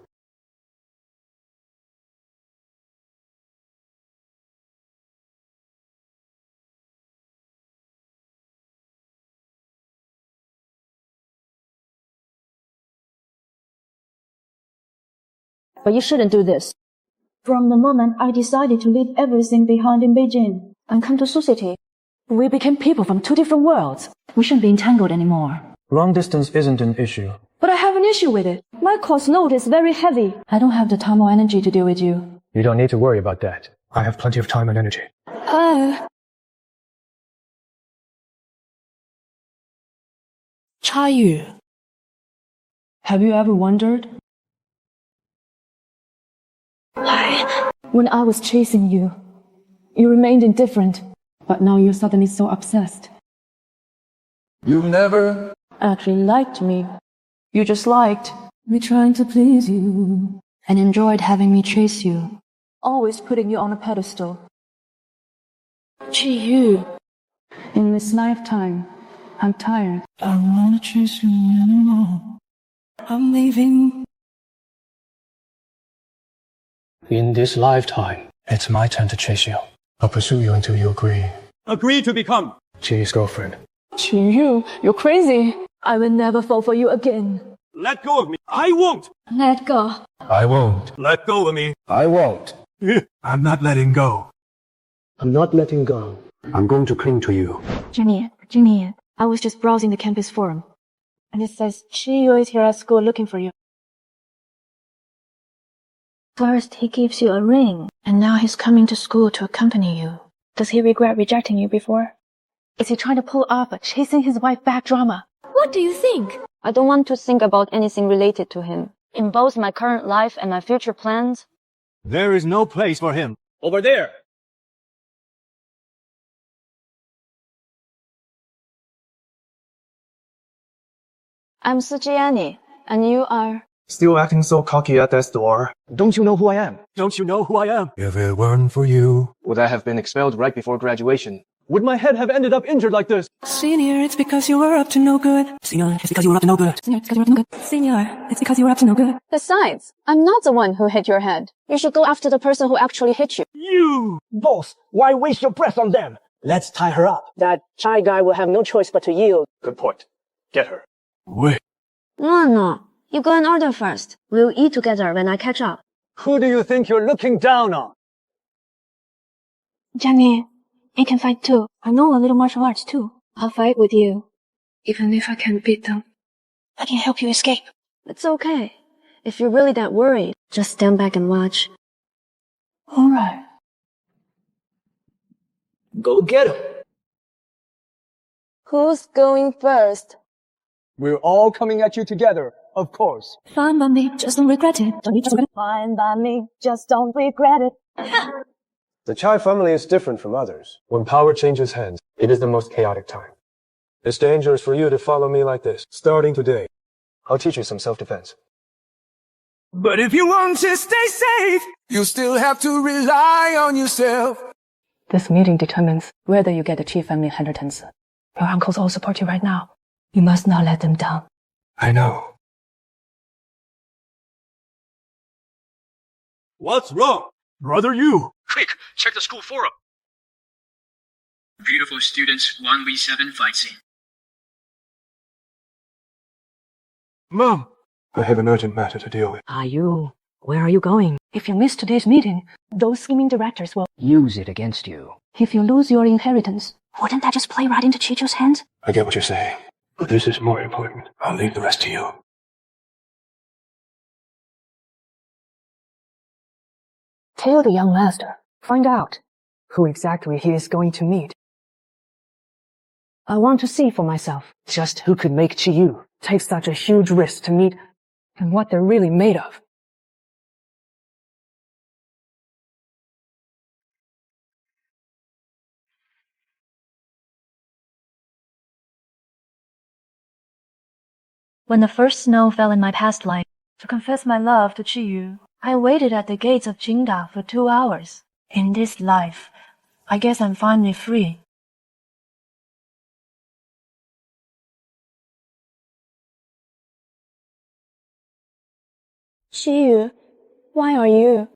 But you shouldn't do this. From the moment I decided to leave everything behind in Beijing and come to Sioux City, we became people from two different worlds. We shouldn't be entangled anymore. Long distance isn't an issue. But I have an issue with it. My course load is very heavy. I don't have the time or energy to deal with you. You don't need to worry about that. I have plenty of time and energy. Chayu. Have you ever wondered? When I was chasing you, you remained indifferent. But now you're suddenly so obsessed. You've never actually liked me. You just liked me trying to please you and enjoyed having me chase you. Always putting you on a pedestal. Chiyu. In this lifetime, I'm tired. I don't wanna chase you anymore. I'm leaving. In this lifetime, it's my turn to chase you. I'll pursue you until you agree. Agree to become Chi's girlfriend. Chiyu, you're crazy. I will never fall for you again. Let go of me. I won't. Let go. I won't. Let go of me. I won't. I'm not letting go. I'm not letting go. I'm going to cling to you. Jiani, I was just browsing the campus forum. And it says Chiyu is here at school looking for you. First, he gives you a ring, and now he's coming to school to accompany you. Does he regret rejecting you before? Is he trying to pull off a chasing his wife back drama? What do you think? I don't want to think about anything related to him. In both my current life and my future plans, there is no place for him. Over there. I'm Jiani, and you are... Still acting so cocky at that door. Don't you know who I am? Don't you know who I am? If it weren't for you... Would I have been expelled right before graduation? Would my head have ended up injured like this? Senior, it's because you were up to no good. Senior, it's because you were up to no good. Senior, it's because you were up to no good. Senior, it's because you were up to no good. Besides, I'm not the one who hit your head. You should go after the person who actually hit you. You! Boss, why waste your breath on them? Let's tie her up. That shy guy will have no choice but to yield. Good point. Get her. Wait. No. You go and order first. We'll eat together when I catch up. Who do you think you're looking down on? Jiani, I can fight too. I know a little martial arts too. I'll fight with you. Even if I can't beat them, I can help you escape. It's okay. If you're really that worried, just stand back and watch. Alright. Go get him. Who's going first? We're all coming at you together, of course. Fine by me, just don't regret it. Fine by me, just don't regret it. The Chai family is different from others. When power changes hands, it is the most chaotic time. It's dangerous for you to follow me like this. Starting today, I'll teach you some self-defense. But if you want to stay safe, you still have to rely on yourself. This meeting determines whether you get the Qi family inheritance. Your uncles all support you right now. You must not let them down. I know. What's wrong? Brother, you! Quick, check the school forum. Beautiful students 1v7 fight scene. Mom! I have an urgent matter to deal with. Are you? Where are you going? If you miss today's meeting, those scheming directors will use it against you. If you lose your inheritance, wouldn't that just play right into Chichu's hands? I get what you're saying, but this is more important. I'll leave the rest to you. Tell the young master. Find out who exactly he is going to meet. I want to see for myself just who could make Chiyu take such a huge risk to meet and what they're really made of. When the first snow fell in my past life, to confess my love to Chiyu, I waited at the gates of Jingda for 2 hours. In this life, I guess I'm finally free. Chiyu, why are you?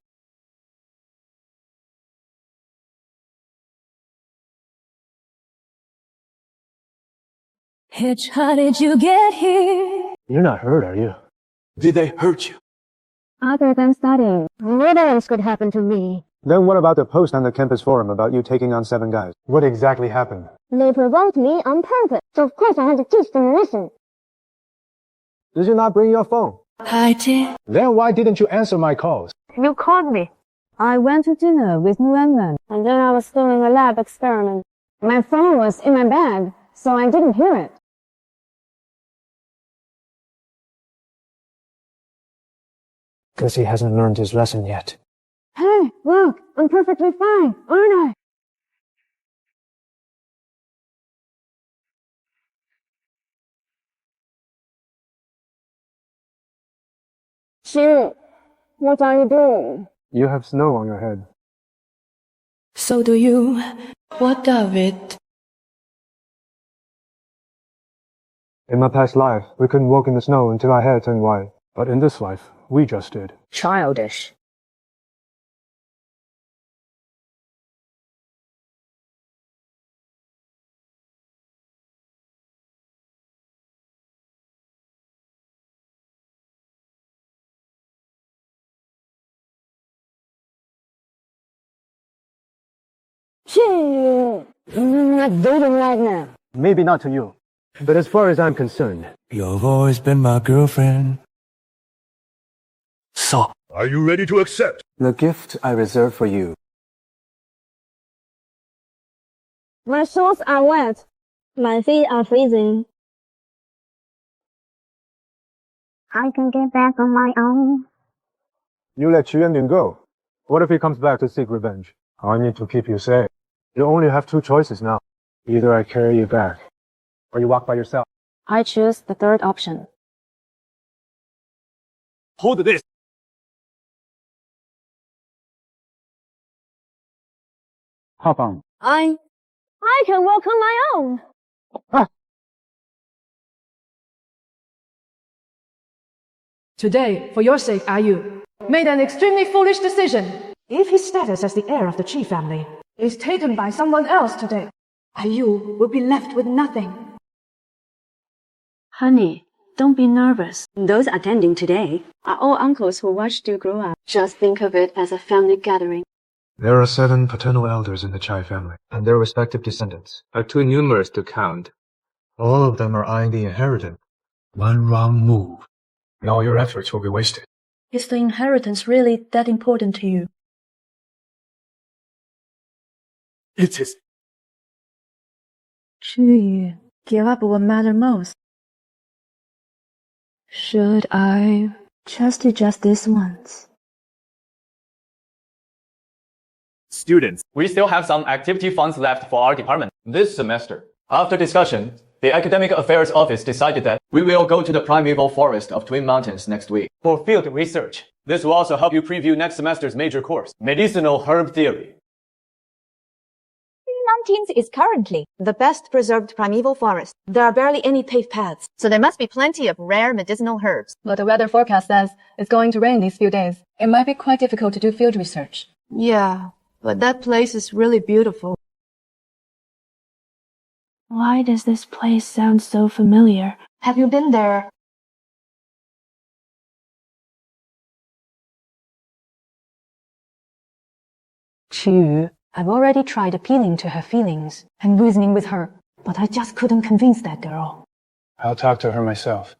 Hitch, how did you get here? You're not hurt, are you? Did they hurt you? Other than studying, what else could happen to me? Then what about the post on the campus forum about you taking on 7 guys? What exactly happened? They provoked me on purpose, so of course I had to teach them a lesson. Did you not bring your phone? I did. Then why didn't you answer my calls? You called me. I went to dinner with Nguyen, and then I was doing a lab experiment. My phone was in my bag, so I didn't hear it. Guess he hasn't learned his lesson yet. Hey, look, I'm perfectly fine, aren't I? Chiyu, what are you doing? You have snow on your head. So do you. What of it? In my past life, we couldn't walk in the snow until our hair turned white. But in this life, we just did. Childish. Chiyu, I'm not dating right now. Maybe not to you. But as far as I'm concerned, You've always been my girlfriend. So, are you ready to accept? the gift I reserve for you. My shorts are wet. My feet are freezing. I can get back on my own. You let Yuan go. What if he comes back to seek revenge? I need to keep you safe. You only have 2 choices now. Either I carry you back, or you walk by yourself. I choose the third option. Hold this. Hop on. I can walk on my own. Today, for your sake, Ayu made an extremely foolish decision. If his status as the heir of the Qi family is taken by someone else today, Ayu will be left with nothing. Honey, don't be nervous. Those attending today are all uncles who watched you grow up. Just think of it as a family gathering. There are 7 paternal elders in the Chai family, and their respective descendants are too numerous to count. All of them are eyeing the inheritance. One wrong move, and all your efforts will be wasted. Is the inheritance really that important to you? It is. Chiyu, give up what matters most. Should I just do just this once? Students, we still have some activity funds left for our department this semester. After discussion, the Academic Affairs Office decided that we will go to the primeval forest of Twin Mountains next week for field research. This will also help you preview next semester's major course, Medicinal Herb Theory. mountains is currently the best preserved primeval forest. There are barely any paved paths, so there must be plenty of rare medicinal herbs. But the weather forecast says it's going to rain these few days. It might be quite difficult to do field research. Yeah, but that place is really beautiful. Why does this place sound so familiar? Have you been there? Qiyu, I've already tried appealing to her feelings and reasoning with her, but I just couldn't convince that girl. I'll talk to her myself.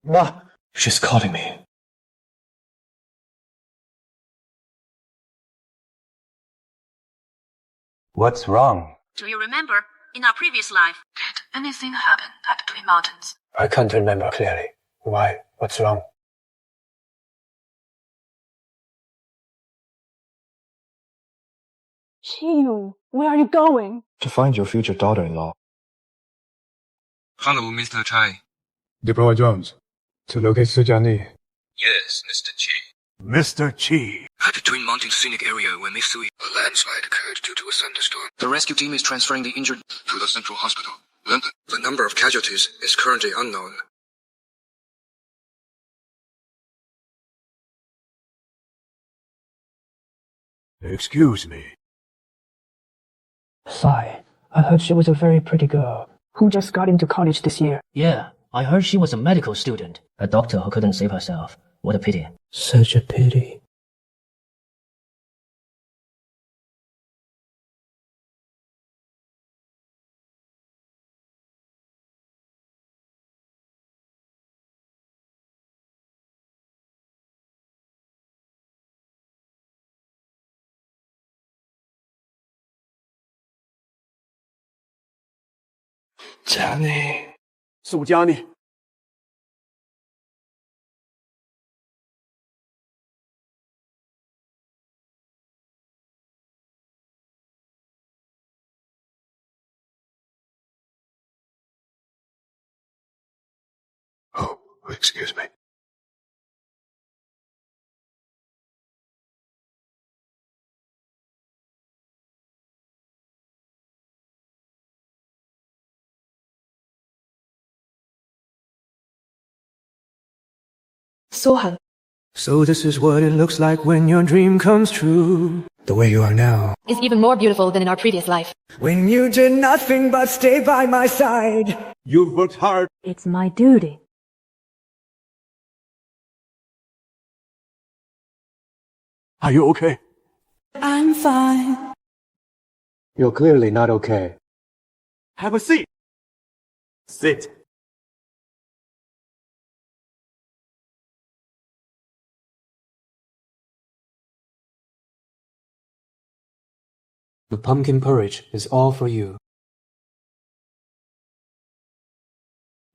Ma, she's calling me. What's wrong? Do you remember, in our previous life, did anything happen at the Twin Mountains? I can't remember clearly. Why? What's wrong? Qiyu, where are you going? To find your future daughter-in-law. Hello, Mr. Chai. Deploy drones. To locate Jiani. Yes, Mr. Chi. Mr. Chi. At the Twin Mountains scenic area where Miss Sui, a landslide occurred due to a thunderstorm. The rescue team is transferring the injured to the central hospital, London. The number of casualties is currently unknown. Excuse me. Sai, I heard she was a very pretty girl who just got into college this year. Yeah, I heard she was a medical student. A doctor who couldn't save herself. What a pity. Such a pity. Jiani. So Jiani. Oh, excuse me. Sohan. So this is what it looks like when your dream comes true. The way you are now. Is even more beautiful than in our previous life. When you did nothing but stay by my side. You've worked hard. It's my duty. Are you okay? I'm fine. You're clearly not okay. Have a seat. Sit. The pumpkin porridge is all for you.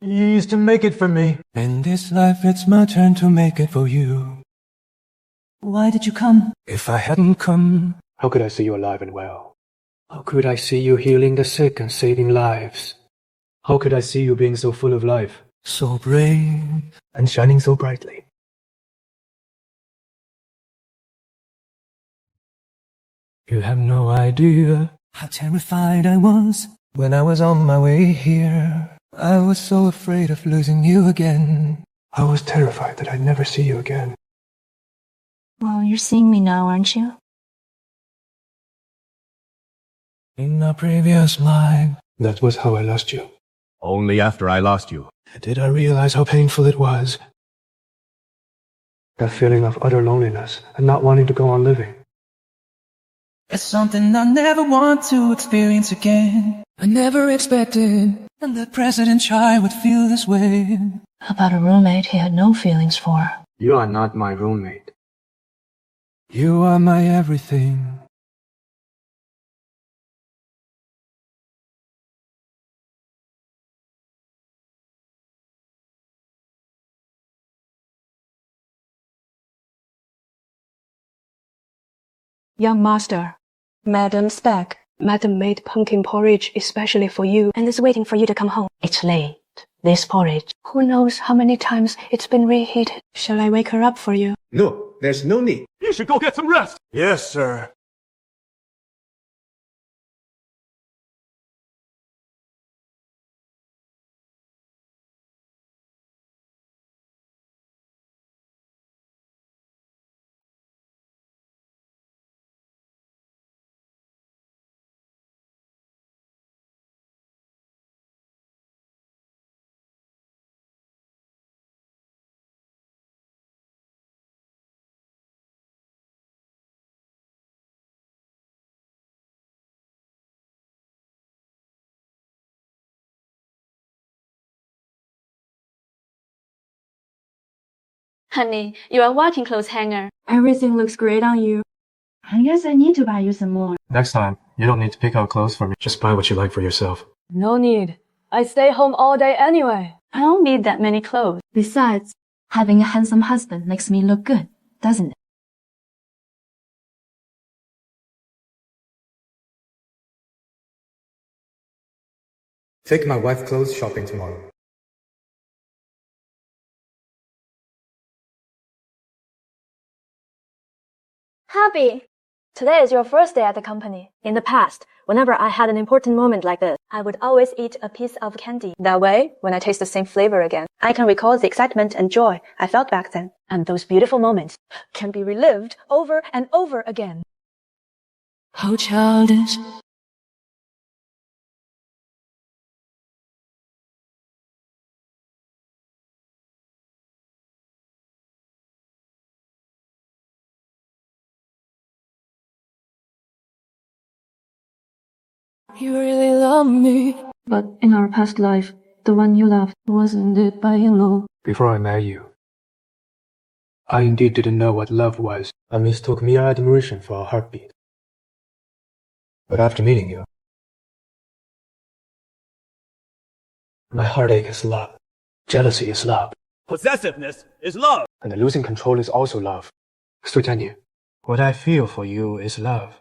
You used to make it for me. In this life, it's my turn to make it for you. Why did you come? If I hadn't come, How could I see you alive and well? How could I see you healing the sick and saving lives? How could I see you being so full of life? So brave. And shining so brightly. You have no idea how terrified I was when I was on my way here. I was so afraid of losing you again. I was terrified that I'd never see you again. Well, you're seeing me now, aren't you? In a previous life. That was how I lost you. Only after I lost you. Did I realize how painful it was? That feeling of utter loneliness and not wanting to go on living. It's something I never want to experience again. I never expected that President Chai would feel this way. About a roommate he had no feelings for. You are not my roommate. You are my everything. Young master, Madam's back. Madam made pumpkin porridge especially for you And is waiting for you to come home. It's late. This porridge, who knows how many times it's been reheated. Shall I wake her up for you? No, there's no need. You should go get some rest. Yes, sir. Honey, you're a walking clothes hanger. Everything looks great on you. I guess I need to buy you some more. Next time, you don't need to pick out clothes for me. Just buy what you like for yourself. No need. I stay home all day anyway. I don't need that many clothes. Besides, having a handsome husband makes me look good, doesn't it? Take my wife clothes shopping tomorrow. Happy! Today is your first day at the company. In the past, whenever I had an important moment like this, I would always eat a piece of candy. That way, when I taste the same flavor again, I can recall the excitement and joy I felt back then. And those beautiful moments can be relived over and over again. How childish. You really love me. But in our past life, the one you loved wasn't it by in-law? Before I met you, I indeed didn't know what love was. I mistook mere admiration for a heartbeat. But after meeting you, my heartache is love. Jealousy is love. Possessiveness is love. And the losing control is also love. So Jiani, what I feel for you is love.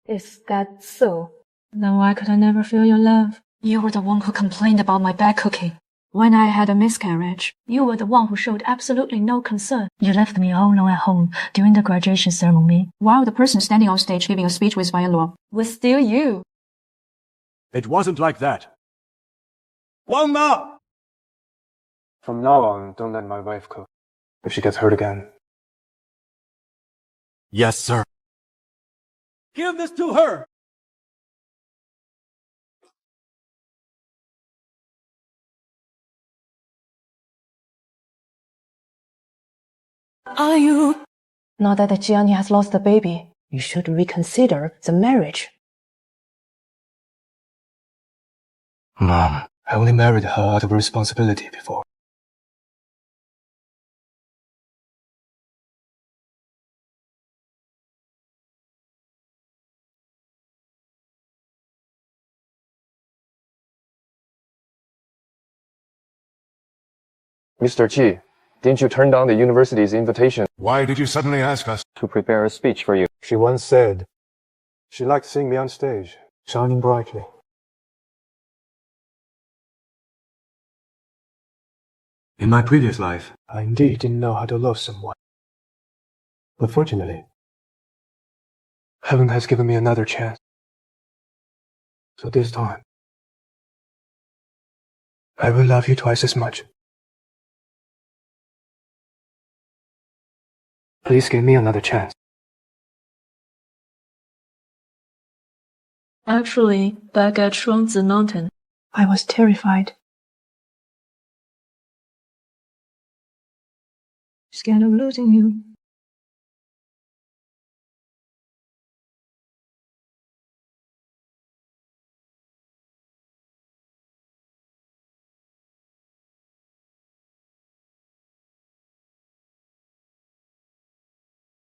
Is that so? Then why could I never feel your love? You were the one who complained about my bad cooking. When I had a miscarriage, you were the one who showed absolutely no concern. You left me all alone at home during the graduation ceremony, while the person standing on stage giving a speech with in-law was still you. It wasn't like that. Mama! From now on, don't let my wife cook. If she gets hurt again. Yes, sir. Give this to her! Are you? Now that Jiani has lost the baby, you should reconsider the marriage. Mom, I only married her out of responsibility before. Mr. Qi, didn't you turn down the university's invitation? Why did you suddenly ask us? To prepare a speech for you. She once said she liked seeing me on stage, shining brightly. In my previous life, I indeed didn't know how to love someone. But fortunately, heaven has given me another chance. So this time, I will love you twice as much. Please give me another chance. Actually, back at Shuangzi Mountain, I was terrified. Scared of losing you.